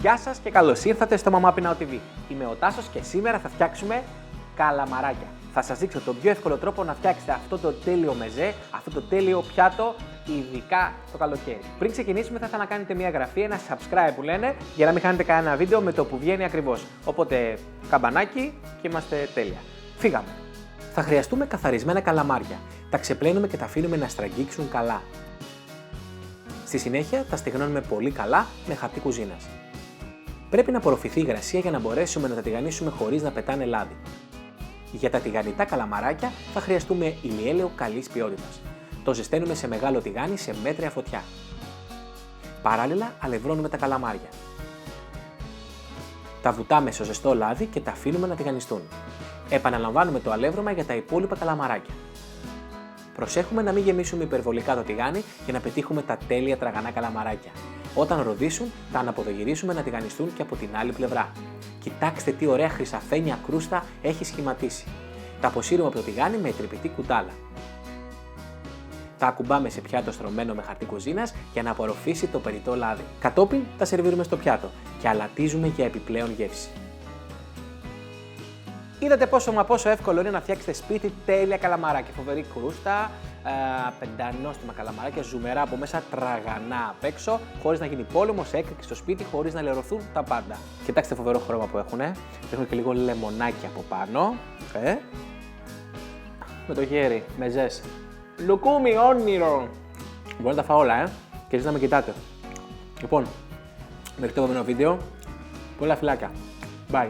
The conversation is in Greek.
Γεια σας και καλώς ήρθατε στο Mama Pinao TV. Είμαι ο Τάσος και σήμερα θα φτιάξουμε καλαμαράκια. Θα σας δείξω τον πιο εύκολο τρόπο να φτιάξετε αυτό το τέλειο μεζέ, αυτό το τέλειο πιάτο, ειδικά το καλοκαίρι. Πριν ξεκινήσουμε θα ήθελα να κάνετε μια εγγραφή, ένα subscribe που λένε, για να μην χάνετε κανένα βίντεο με το που βγαίνει ακριβώς. Οπότε καμπανάκι και είμαστε τέλεια. Φύγαμε. Θα χρειαστούμε καθαρισμένα καλαμάρια. Τα ξεπλένουμε και τα αφήνουμε να στραγγίξουν καλά. Στη συνέχεια τα στεγνώνουμε πολύ καλά με χαρτί κουζίνας. Πρέπει να απορροφηθεί η υγρασία για να μπορέσουμε να τα τηγανίσουμε χωρίς να πετάνε λάδι. Για τα τηγανιτά καλαμαράκια θα χρειαστούμε ηλιέλαιο καλής ποιότητας. Το ζεσταίνουμε σε μεγάλο τηγάνι σε μέτρια φωτιά. Παράλληλα αλευρώνουμε τα καλαμάρια. Τα βουτάμε στο ζεστό λάδι και τα αφήνουμε να τηγανιστούν. Επαναλαμβάνουμε το αλεύρωμα για τα υπόλοιπα καλαμαράκια. Προσέχουμε να μην γεμίσουμε υπερβολικά το τηγάνι για να πετύχουμε τα τέλεια τραγανά καλαμαράκια. Όταν ροδίσουν, τα αναποδογυρίσουμε να τηγανιστούν και από την άλλη πλευρά. Κοιτάξτε τι ωραία χρυσαφένια κρούστα έχει σχηματίσει. Τα αποσύρουμε από το τηγάνι με τρυπητή κουτάλα. Τα ακουμπάμε σε πιάτο στρωμένο με χαρτί κουζίνας για να απορροφήσει το περιττό λάδι. Κατόπιν τα σερβίρουμε στο πιάτο και αλατίζουμε για επιπλέον γεύση. Είδατε πόσο εύκολο είναι να φτιάξετε σπίτι τέλεια καλαμαράκια. Φοβερή κρούστα, πεντανόστιμα καλαμαράκια, ζουμερά από μέσα, τραγανά απ' έξω, χωρίς να γίνει πόλεμος, έκρηξη στο σπίτι, χωρίς να λερωθούν τα πάντα. Κοιτάξτε φοβερό χρώμα που έχουν. Έχουν και λίγο λεμονάκι από πάνω. Με το χέρι, μεζές. Λουκούμι, όνειρο! Μπορώ να τα φάω όλα, και εσείς να με κοιτάτε. Λοιπόν, μέχρι το επόμενο βίντεο, πολλά φιλάκια. Bye.